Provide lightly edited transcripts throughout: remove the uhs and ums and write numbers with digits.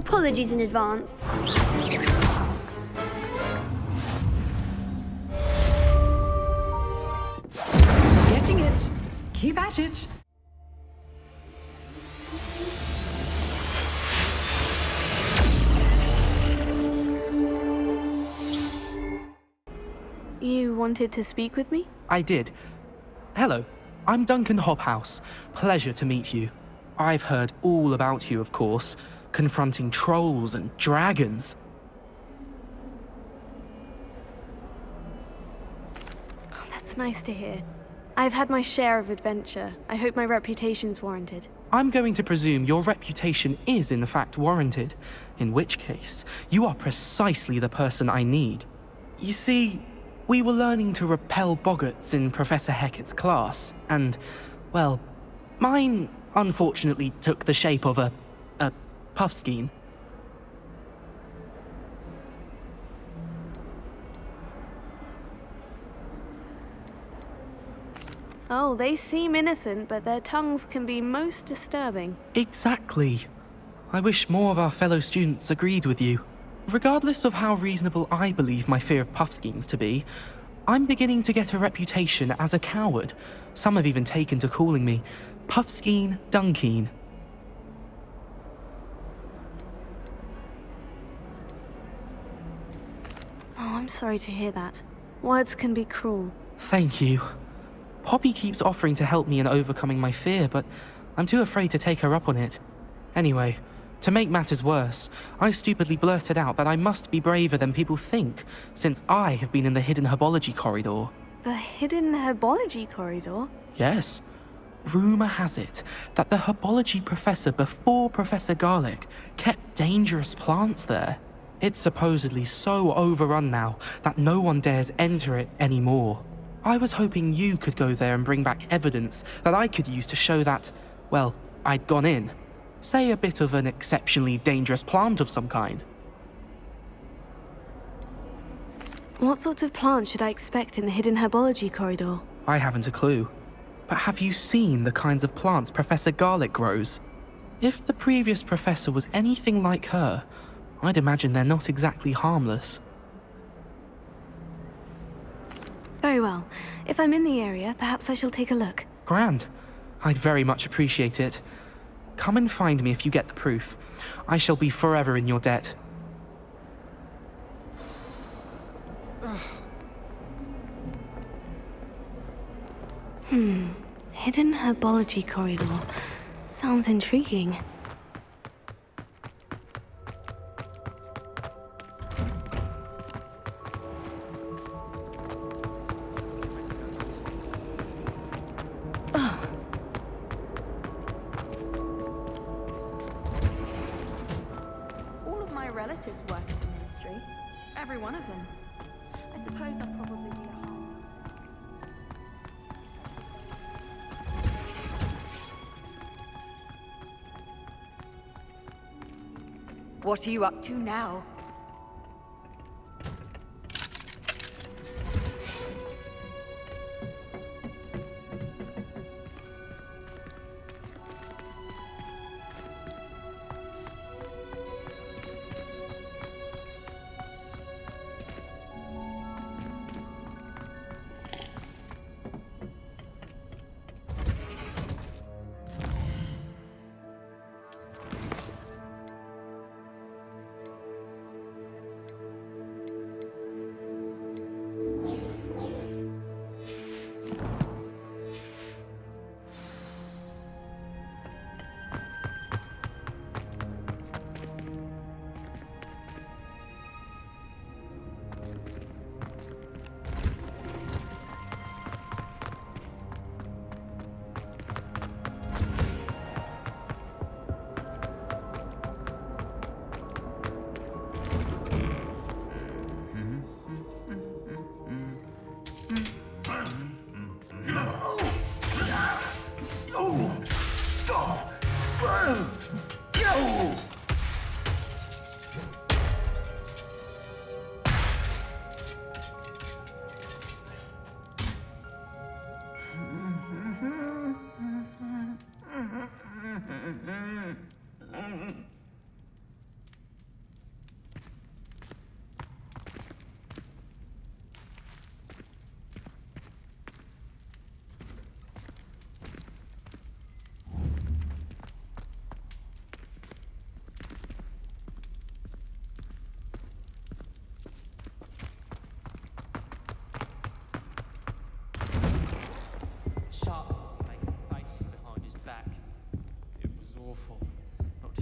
Apologies in advance. Getting it. Keep at it. You wanted to speak with me? I did. Hello, I'm Duncan Hobhouse. Pleasure to meet you. I've heard all about you, of course, confronting trolls and dragons. Oh, that's nice to hear. I've had my share of adventure. I hope my reputation's warranted. I'm going to presume your reputation is in fact warranted, in which case, you are precisely the person I need. You see, we were learning to repel boggarts in Professor Hecat's class, and, well, mine unfortunately took the shape of a puffskein. Oh, they seem innocent, but their tongues can be most disturbing. Exactly. I wish more of our fellow students agreed with you. Regardless of how reasonable I believe my fear of puffskeins to be, I'm beginning to get a reputation as a coward. Some have even taken to calling me Puffskein Dunkeen. Oh, I'm sorry to hear that. Words can be cruel. Thank you. Poppy keeps offering to help me in overcoming my fear, but I'm too afraid to take her up on it. Anyway, to make matters worse, I stupidly blurted out that I must be braver than people think, since I have been in the hidden herbology corridor. The hidden herbology corridor? Yes. Rumour has it that the herbology professor before Professor Garlic kept dangerous plants there. It's supposedly so overrun now that no one dares enter it anymore. I was hoping you could go there and bring back evidence that I could use to show that, well, I'd gone in. Say a bit of an exceptionally dangerous plant of some kind. What sort of plant should I expect in the hidden herbology corridor? I haven't a clue. But have you seen the kinds of plants Professor Garlic grows? If the previous professor was anything like her, I'd imagine they're not exactly harmless. Very well. If I'm in the area, perhaps I shall take a look. Grand. I'd very much appreciate it. Come and find me if you get the proof. I shall be forever in your debt. Hidden herbology corridor. Sounds intriguing. All of my relatives work in the ministry. Every one of them. I suppose I'd probably be a harm. What are you up to now?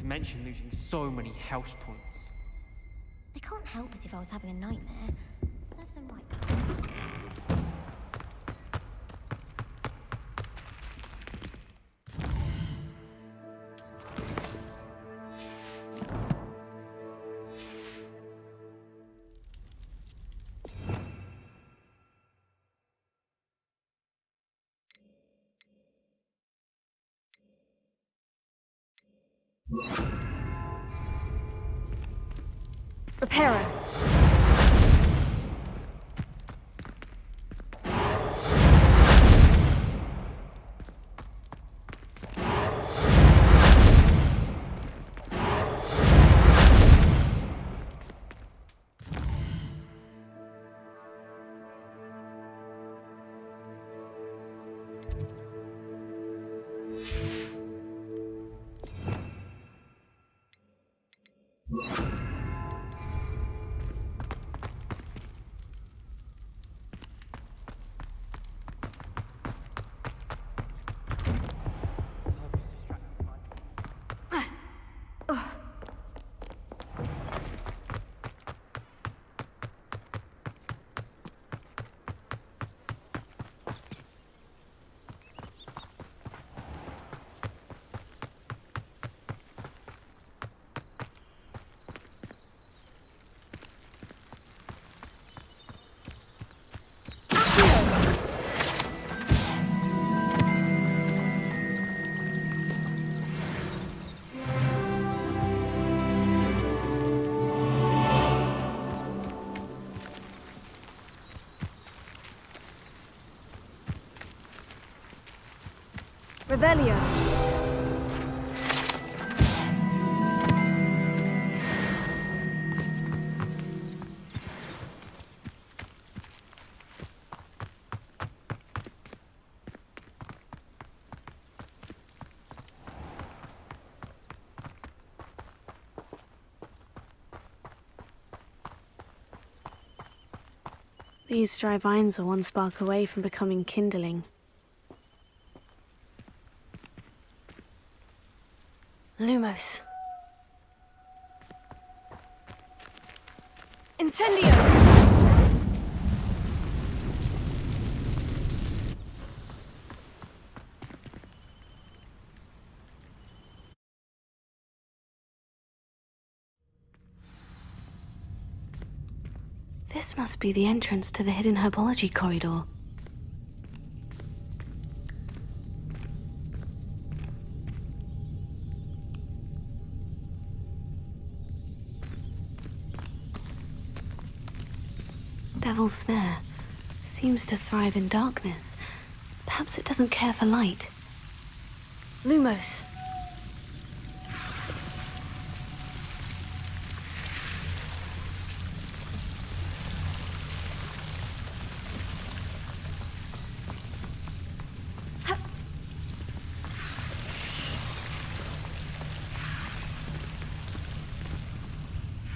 mention losing so many house points. I can't help it if I was having a nightmare. Serves them right. Repairer. Revelio. These dry vines are one spark away from becoming kindling. Lumos. Incendio! This must be the entrance to the hidden herbology corridor. Devil's Snare seems to thrive in darkness. Perhaps it doesn't care for light. Lumos.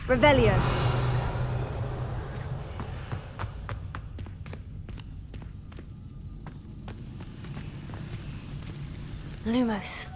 Revelio. Lumos.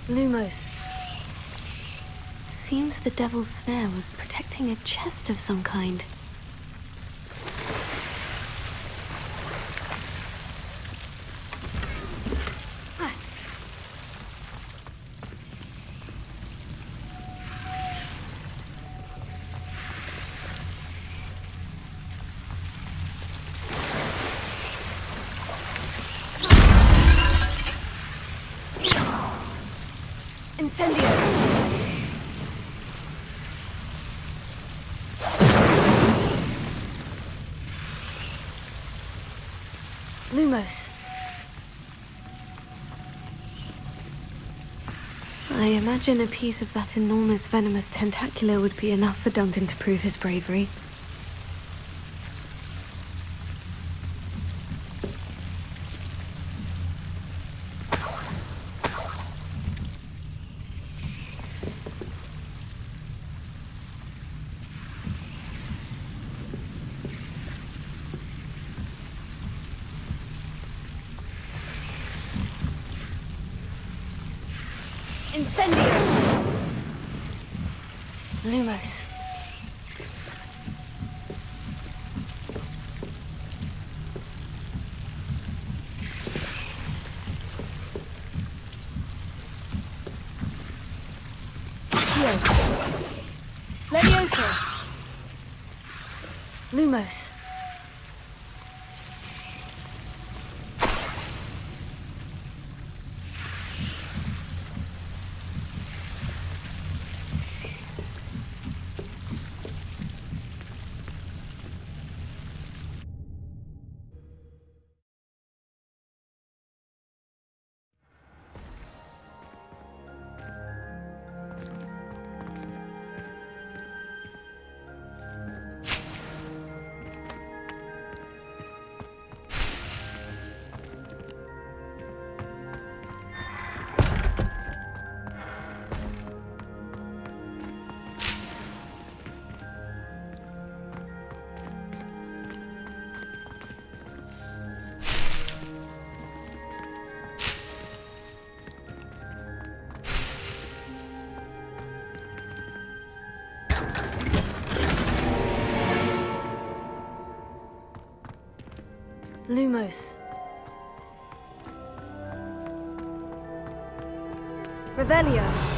Lumos. Seems the Devil's Snare was protecting a chest of some kind. Incendio! Lumos. I imagine a piece of that enormous venomous tentacular would be enough for Duncan to prove his bravery. Incendio! Lumos. Here. Levioso. Lumos. Lumos. Revelio.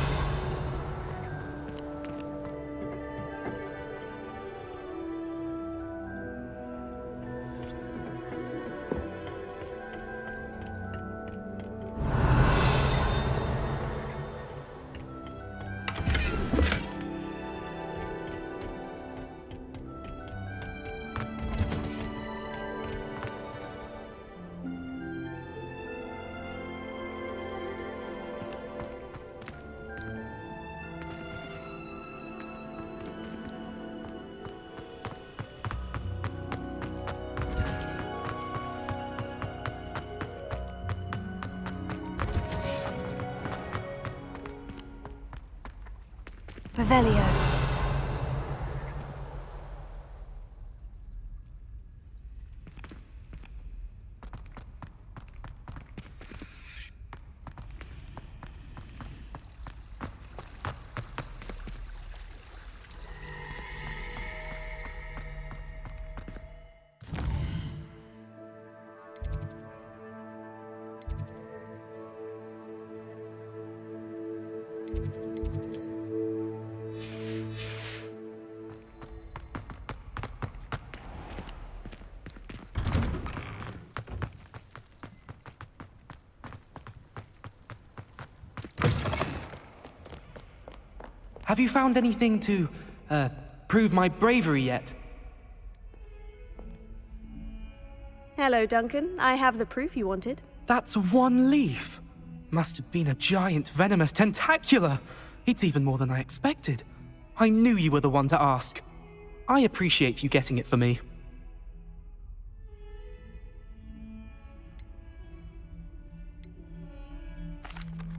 Revelio. Have you found anything to, prove my bravery yet? Hello, Duncan. I have the proof you wanted. That's one leaf. Must have been a giant venomous tentacular. It's even more than I expected. I knew you were the one to ask. I appreciate you getting it for me.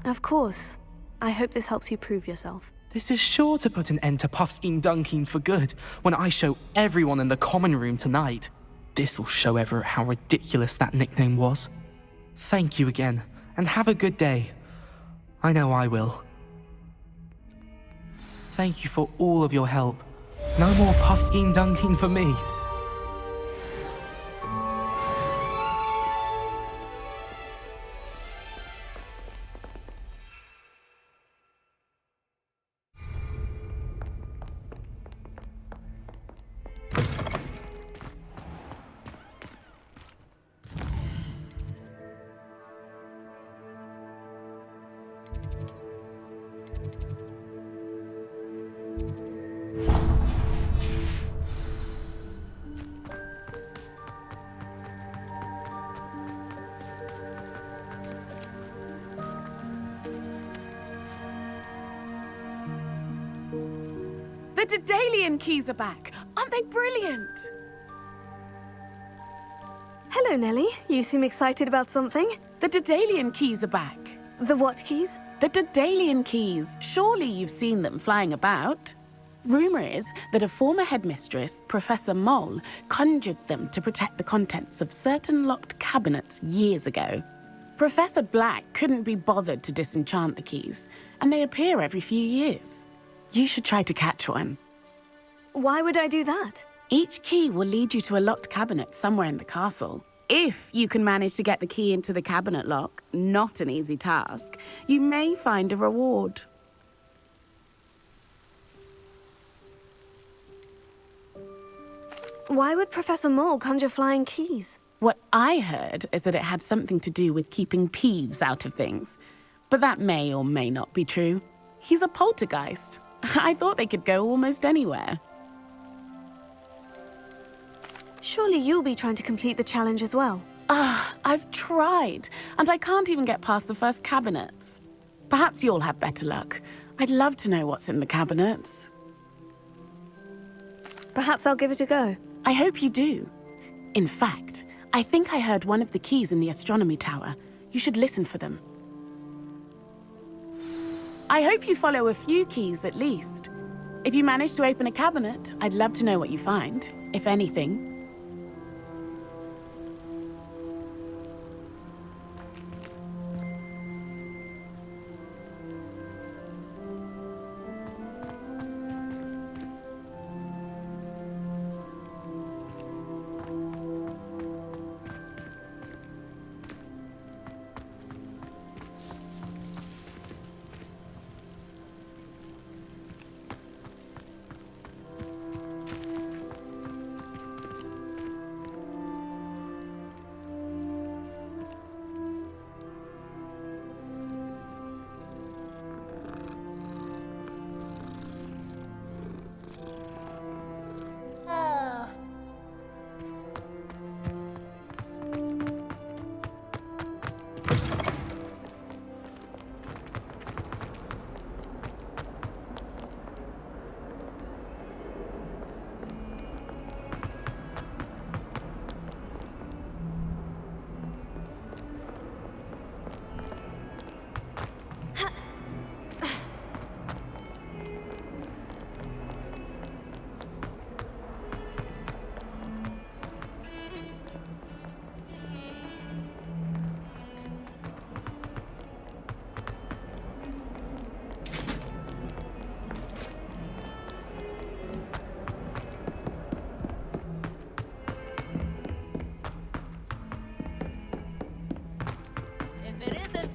Of course. I hope this helps you prove yourself. This is sure to put an end to Puffskein Dunkin for good when I show everyone in the common room tonight. This'll show Everett how ridiculous that nickname was. Thank you again, and have a good day. I know I will. Thank you for all of your help. No more Puffskein Dunkin for me. Daedalian Keys are back! Aren't they brilliant? Hello, Nellie. You seem excited about something. The Daedalian Keys are back. The what keys? The Daedalian Keys. Surely you've seen them flying about. Rumour is that a former headmistress, Professor Mole, conjured them to protect the contents of certain locked cabinets years ago. Professor Black couldn't be bothered to disenchant the keys, and they appear every few years. You should try to catch one. Why would I do that? Each key will lead you to a locked cabinet somewhere in the castle. If you can manage to get the key into the cabinet lock, not an easy task, you may find a reward. Why would Professor Mole conjure flying keys? What I heard is that it had something to do with keeping Peeves out of things. But that may or may not be true. He's a poltergeist. I thought they could go almost anywhere. Surely you'll be trying to complete the challenge as well. I've tried, and I can't even get past the first cabinets. Perhaps you'll have better luck. I'd love to know what's in the cabinets. Perhaps I'll give it a go. I hope you do. In fact, I think I heard one of the keys in the astronomy tower. You should listen for them. I hope you follow a few keys at least. If you manage to open a cabinet, I'd love to know what you find, if anything.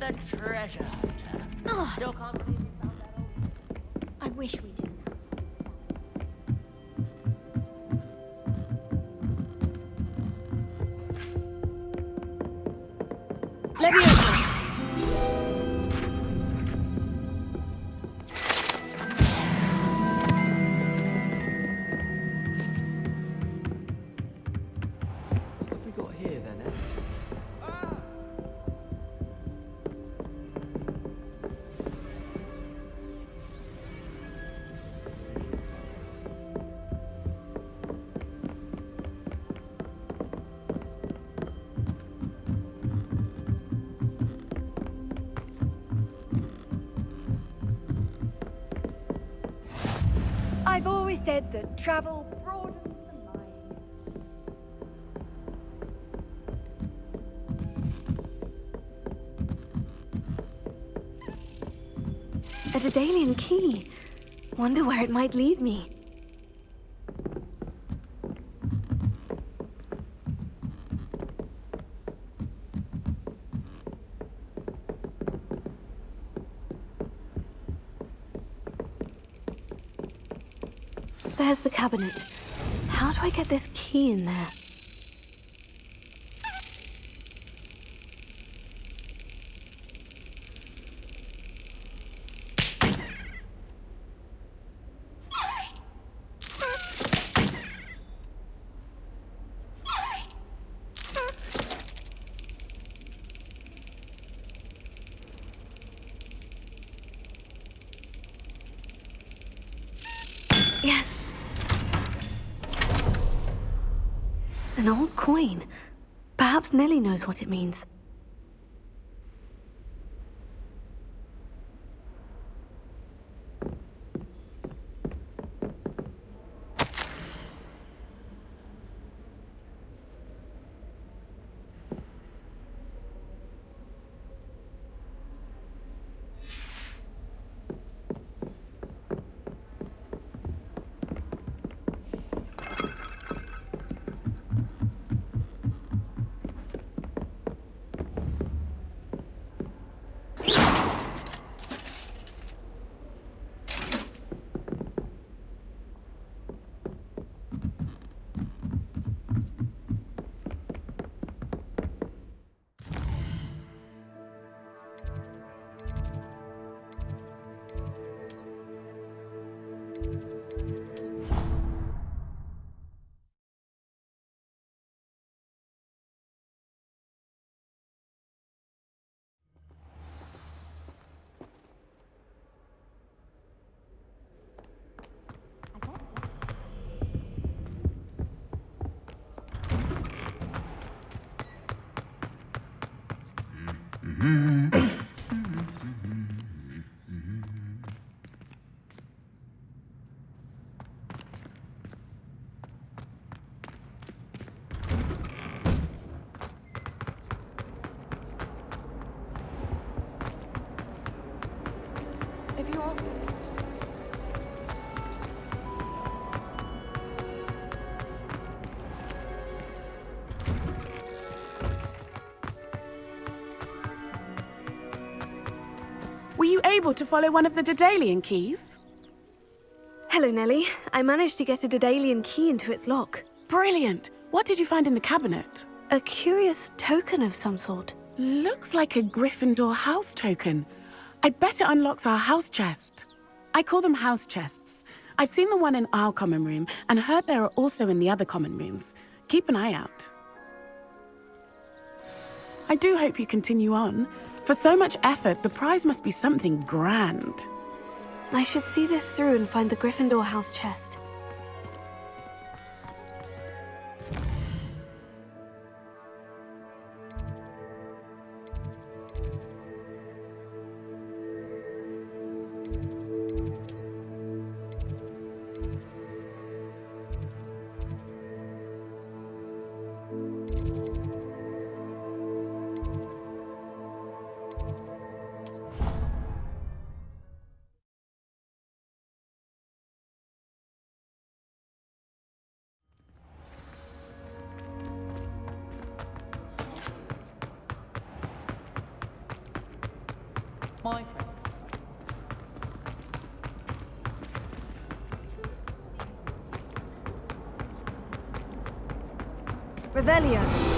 The treasure hunter. Still can't believe you found that old... I wish we did. Leviosa! What have we got here then, eh? I've always said that travel broadens the mind. A Daedalian key. Wonder where it might lead me. There's the cabinet. How do I get this key in there? Yes. An old coin. Perhaps Nellie knows what it means. If you ask me to. Were you able to follow one of the Daedalian Keys? Hello, Nellie. I managed to get a Daedalian key into its lock. Brilliant! What did you find in the cabinet? A curious token of some sort. Looks like a Gryffindor house token. I bet it unlocks our house chest. I call them house chests. I've seen the one in our common room and heard there are also in the other common rooms. Keep an eye out. I do hope you continue on. For so much effort, the prize must be something grand. I should see this through and find the Gryffindor house chest. My friend. Revelio.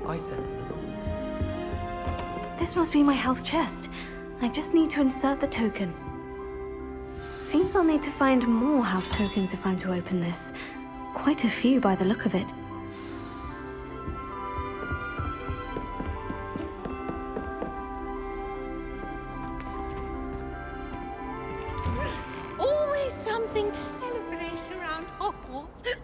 I said. This must be my house chest. I just need to insert the token. Seems I'll need to find more house tokens if I'm to open this. Quite a few by the look of it. Always something to celebrate around Hogwarts.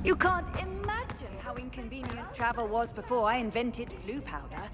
You can't imagine how inconvenient travel was before I invented flu powder.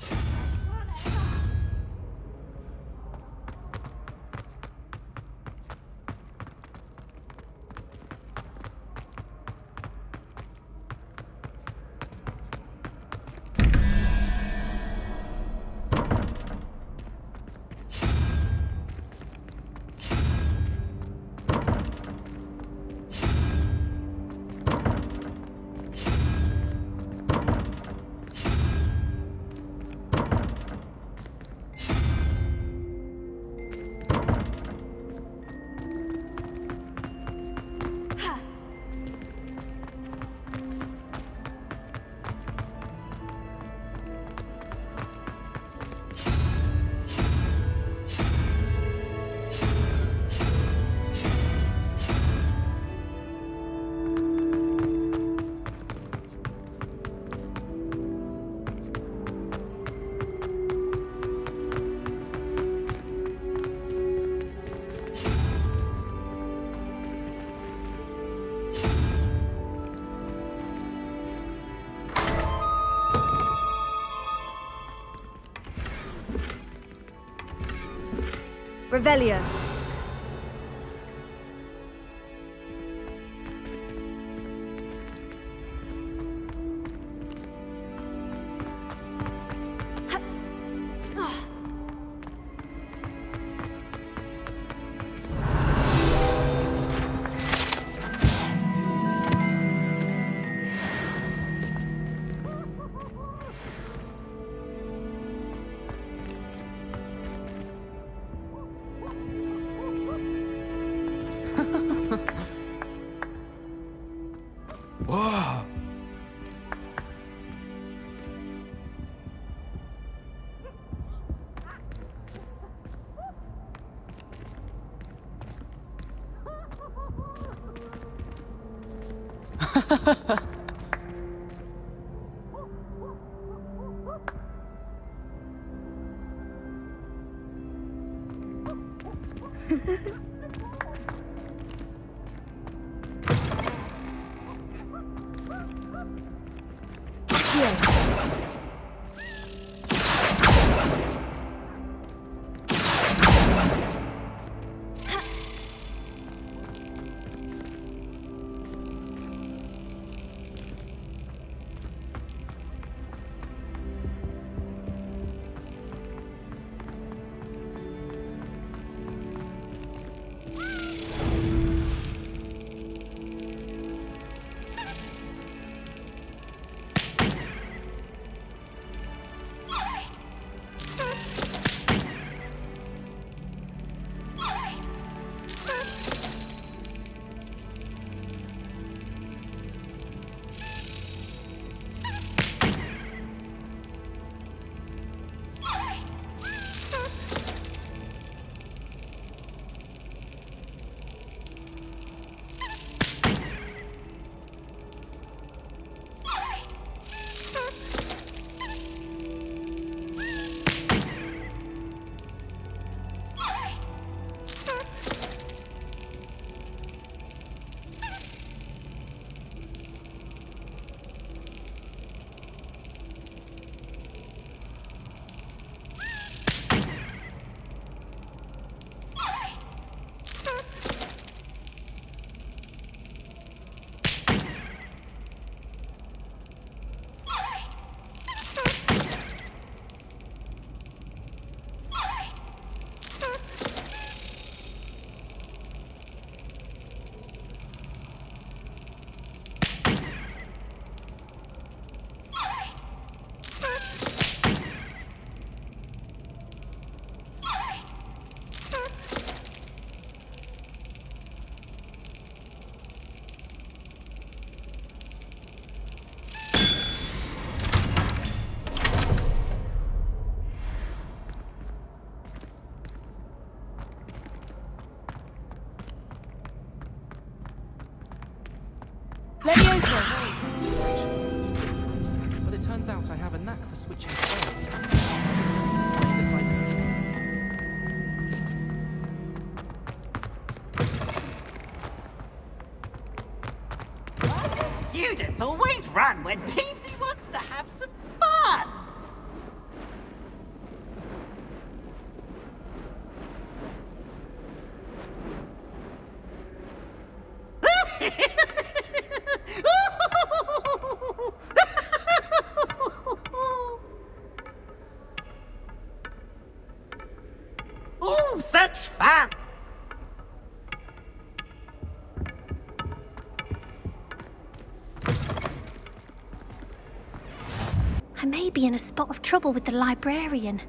Revelio. Whoa. Leviosa! But it turns out I have a knack for switching spells. Indecisive. You students always run when Peevesy wants to have some fun. Ooh, such fun! I may be in a spot of trouble with the librarian.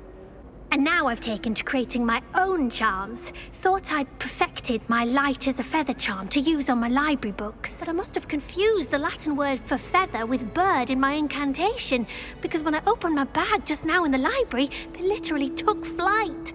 And now I've taken to creating my own charms. Thought I'd perfected my light as a feather charm to use on my library books. But I must have confused the Latin word for feather with bird in my incantation, because when I opened my bag just now in the library, they literally took flight.